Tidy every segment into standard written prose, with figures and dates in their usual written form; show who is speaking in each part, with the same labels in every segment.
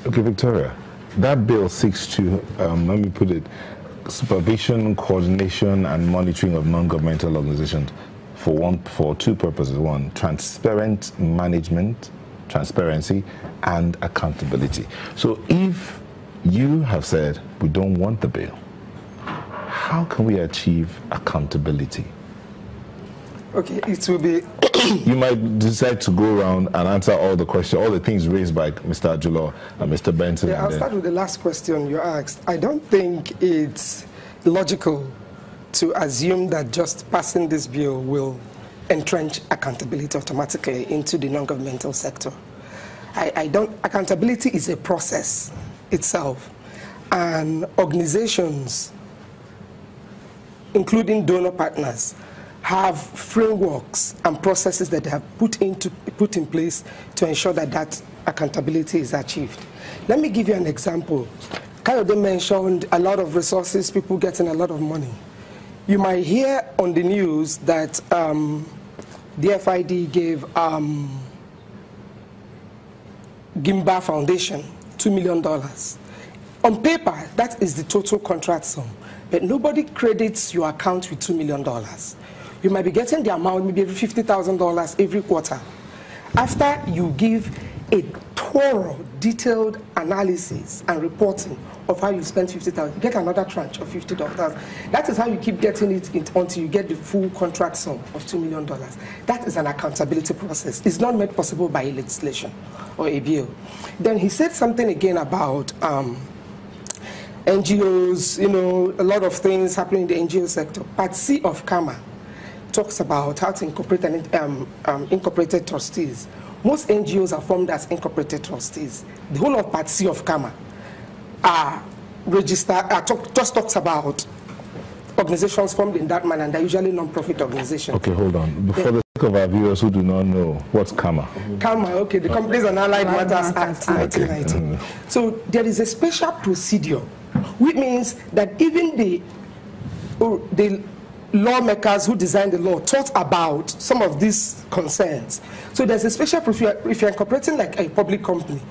Speaker 1: Okay, Victoria, that bill seeks to, let me put it, supervision, coordination, and monitoring of non-governmental organizations for two purposes. One, transparent management, transparency, and accountability. So if you have said we don't want the bill, how can we achieve accountability?
Speaker 2: Okay, it will be...
Speaker 1: You might decide to go around and answer all the questions, all the things raised by Mr. Ajulo and Mr. Benson.
Speaker 2: Yeah, I'll start with the last question you asked. I don't think it's logical to assume that just passing this bill will entrench accountability automatically into the non-governmental sector. Accountability is a process itself, and organizations, including donor partners, have frameworks and processes that they have put in place to ensure that that accountability is achieved. Let me give you an example. Kayode mentioned a lot of resources, people getting a lot of money. You might hear on the news that the FID gave Gimba Foundation $2 million. On paper, that is the total contract sum, but nobody credits your account with $2 million. You might be getting the amount, maybe $50,000 every quarter. After you give a thorough, detailed analysis and reporting of how you spent $50,000, you get another tranche of $50,000. That is how you keep getting it until you get the full contract sum of $2 million. That is an accountability process. It's not made possible by legislation or a bill. Then he said something again about NGOs, you know, a lot of things happening in the NGO sector. Part C of KAMA talks about how to incorporate incorporated trustees. Most NGOs are formed as incorporated trustees. The whole of Part C of KAMA are registered, just talks about organizations formed in that manner, and they're usually non-profit organizations. Okay,
Speaker 1: hold on. For the sake of our viewers who do not know, what's KAMA?
Speaker 2: KAMA, okay, the Companies and Allied Matters Act 1990. So there is a special procedure, which means that even the lawmakers who designed the law thought about some of these concerns. So there's a special procedure. If you're incorporating like a public company,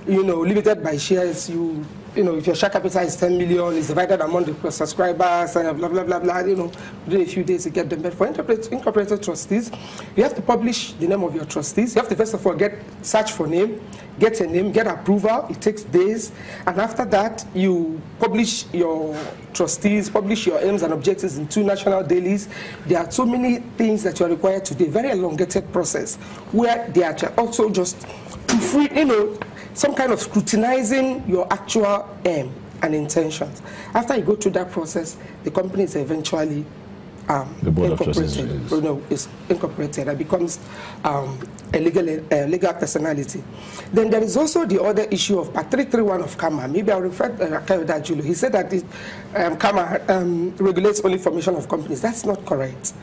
Speaker 2: you know, limited by shares, you know, if your share capital is 10 million, it's divided among the subscribers, and blah, blah, blah, blah, you know, within a few days you get them. But for incorporated trustees, you have to publish the name of your trustees. You have to first of all search for name, get a name, get approval. It takes days. And after that, you publish your trustees, publish your aims and objectives in 2 national dailies. There are so many things that you're required to do, a very elongated process, where they are also just free, you know, some kind of scrutinizing your actual aim and intentions. After you go through that process, the company is eventually incorporated. No, it's incorporated and becomes a legal personality. Then there is also the other issue of Part 331 of KAMA. Maybe I'll refer to Kayode Ajulo. He said that KAMA regulates only formation of companies. That's not correct.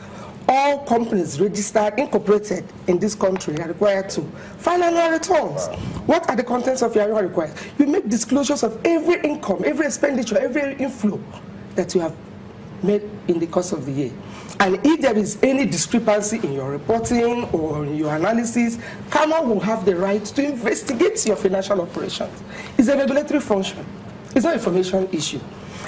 Speaker 2: All companies registered, incorporated in this country are required to file annual returns. What are the contents of your annual request? You make disclosures of every income, every expenditure, every inflow that you have made in the course of the year. And if there is any discrepancy in your reporting or in your analysis, KAMA will have the right to investigate your financial operations. It's a regulatory function. It's not an information issue.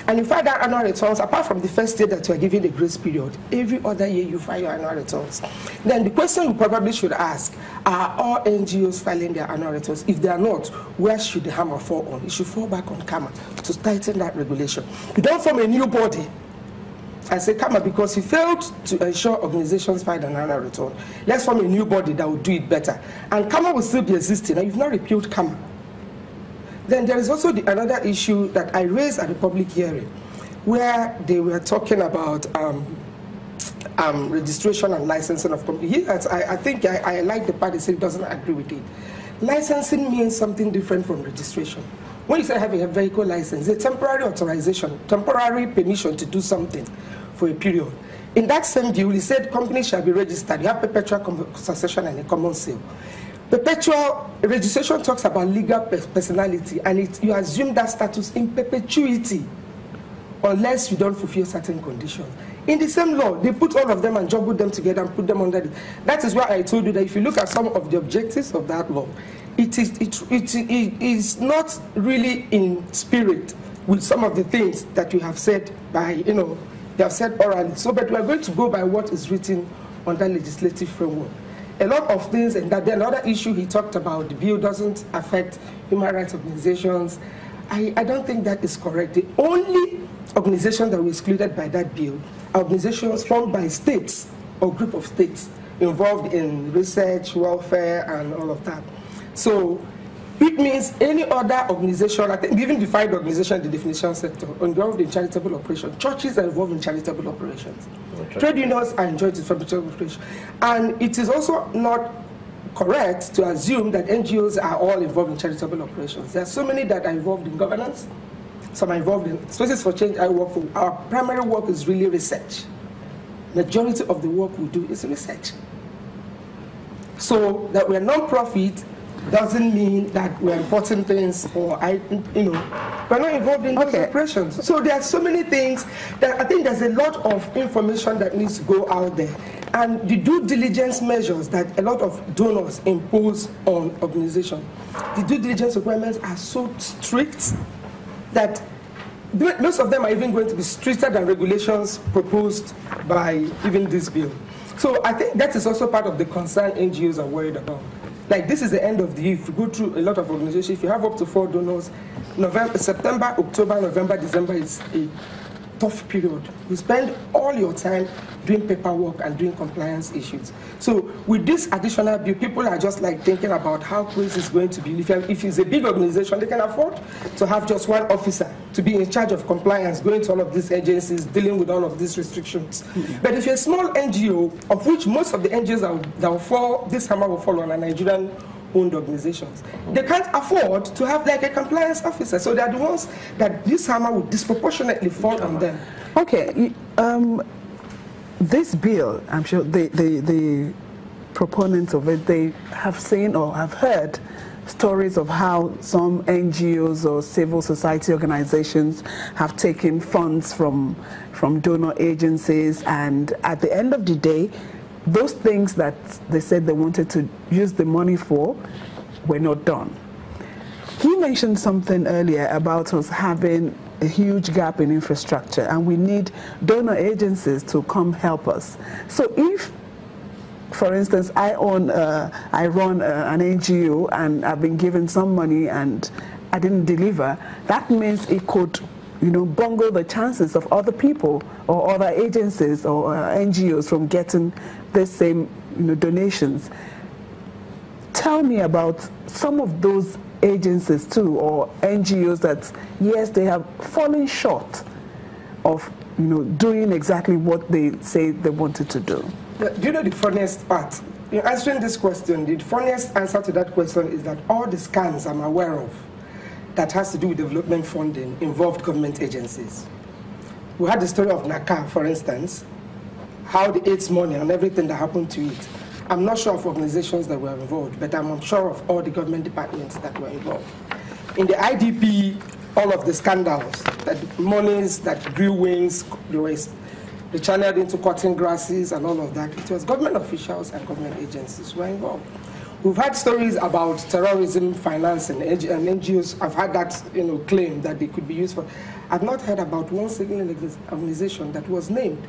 Speaker 2: And you file that annual returns, apart from the first year that you are given a grace period, every other year you file your annual returns. Then the question you probably should ask, are all NGOs filing their annual returns? If they are not, where should the hammer fall on? It should fall back on KAMA to tighten that regulation. You don't form a new body and say, KAMA, because you failed to ensure organizations file an annual return, let's form a new body that will do it better. And KAMA will still be existing, and you've not repealed KAMA. Then there is also another issue that I raised at the public hearing, where they were talking about registration and licensing of companies. I think I like the part that said it doesn't agree with it. Licensing means something different from registration. When you say having a vehicle license, it's a temporary authorization, temporary permission to do something for a period. In that same deal, he said companies shall be registered. You have perpetual succession and a common sale. Perpetual registration talks about legal personality, and you assume that status in perpetuity unless you don't fulfill certain conditions. In the same law, they put all of them and jumble them together and put them under it. That is why I told you that if you look at some of the objectives of that law, it is not really in spirit with some of the things that you have said by, you know, they have said orally. So, but we are going to go by what is written on that legislative framework. A lot of things, and that another issue he talked about, the bill doesn't affect human rights organizations. I don't think that is correct. The only organizations that were excluded by that bill are organizations formed by states or group of states involved in research, welfare, and all of that. So it means any other organization, I think given defined organization, the definition sector, involved in charitable operations. Churches are involved in charitable operations. Okay. Trade unions are involved in charitable operations. And it is also not correct to assume that NGOs are all involved in charitable operations. There are so many that are involved in governance, some are involved in Spaces for Change. Our primary work is really research. Majority of the work we do is research. So that we're non-profit doesn't mean that we're importing things or, you know, we're not involved in those operations. So there are so many things that I think there's a lot of information that needs to go out there. And the due diligence measures that a lot of donors impose on organizations, the due diligence requirements are so strict that most of them are even going to be stricter than regulations proposed by even this bill. So I think that is also part of the concern NGOs are worried about. Like, this is the end of the year. If you go through a lot of organizations, if you have up to 4 donors, September, October, November, December is a tough period. You spend all your time doing paperwork and doing compliance issues. So with this additional bill, people are just like thinking about how crazy it's going to be. If it's a big organization, they can afford to have just one officer to be in charge of compliance, going to all of these agencies, dealing with all of these restrictions. Mm-hmm. But if you're a small NGO, of which most of the NGOs that will fall, this hammer will fall on a Nigerian owned organizations. They can't afford to have like a compliance officer, so they're the ones that this hammer would disproportionately fall on them.
Speaker 3: Okay, this bill, I'm sure the proponents of it, they have seen or have heard stories of how some NGOs or civil society organizations have taken funds from donor agencies, and at the end of the day, those things that they said they wanted to use the money for were not done. He mentioned something earlier about us having a huge gap in infrastructure, and we need donor agencies to come help us. So if, for instance, I run an NGO and I've been given some money and I didn't deliver, that means it could, you know, bungle the chances of other people or other agencies or NGOs from getting the same, you know, donations. Tell me about some of those agencies too, or NGOs that, yes, they have fallen short of, you know, doing exactly what they say they wanted to do.
Speaker 2: Do you know the funniest part? In answering this question, the funniest answer to that question is that all the scams I'm aware of that has to do with development funding involved government agencies. We had the story of NACA, for instance, how the AIDS money and everything that happened to it. I'm not sure of organizations that were involved, but I'm sure of all the government departments that were involved. In the IDP, all of the scandals, that monies that grew wings, they channeled into cutting grasses and all of that. It was government officials and government agencies who were involved. We've had stories about terrorism financing, and NGOs have had that, you know, claim that they could be used for. I've not heard about one single organization that was named.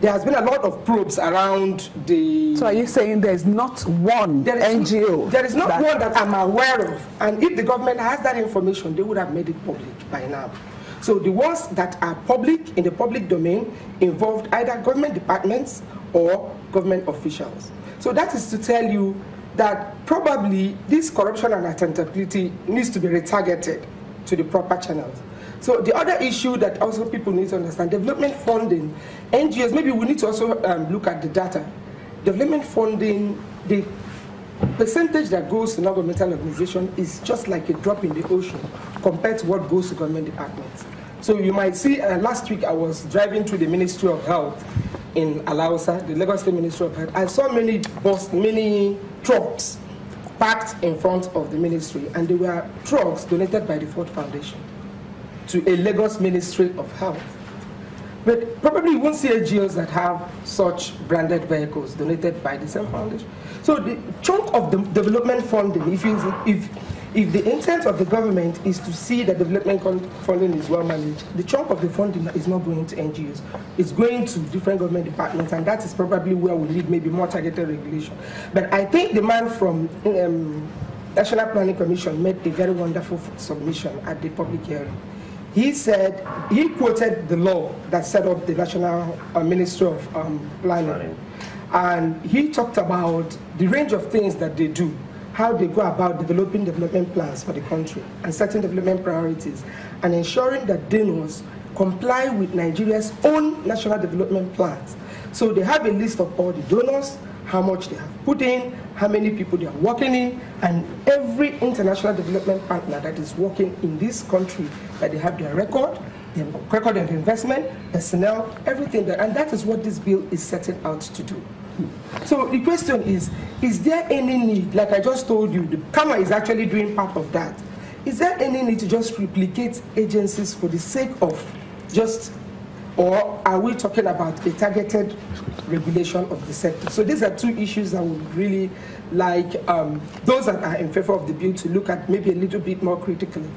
Speaker 2: There has been a lot of probes around the...
Speaker 3: So are you saying there's not one NGO?
Speaker 2: There is not one that I'm aware of. And if the government has that information, they would have made it public by now. So the ones that are public, in the public domain, involved either government departments or government officials. So that is to tell you that probably this corruption and accountability needs to be retargeted to the proper channels. So the other issue that also people need to understand, development funding, NGOs, maybe we need to also look at the data. Development funding, the percentage that goes to non-governmental organizations is just like a drop in the ocean compared to what goes to government departments. So you might see, last week I was driving through the Ministry of Health in Alausa, the Lagos State Ministry of Health. I saw many trucks parked in front of the ministry, and they were trucks donated by the Ford Foundation to a Lagos Ministry of Health. But probably you won't see NGOs that have such branded vehicles donated by the same foundation. So the chunk of the development funding, if the intent of the government is to see that development funding is well managed, the chunk of the funding is not going to NGOs. It's going to different government departments, and that is probably where we need maybe more targeted regulation. But I think the man from National Planning Commission made a very wonderful submission at the public hearing. He said, he quoted the law that set up the National Ministry of Planning. And he talked about the range of things that they do, how they go about developing development plans for the country and setting development priorities and ensuring that donors comply with Nigeria's own national development plans. So they have a list of all the donors, how much they have put in, how many people they are working in, and every international development partner that is working in this country, that they have their record of investment, personnel, everything there, and that is what this bill is setting out to do. So the question is there any need, like I just told you, the CAMA is actually doing part of that. Is there any need to just replicate agencies for the sake of just, or are we talking about a targeted regulation of the sector? So these are two issues that would really like those that are in favor of the bill to look at maybe a little bit more critically.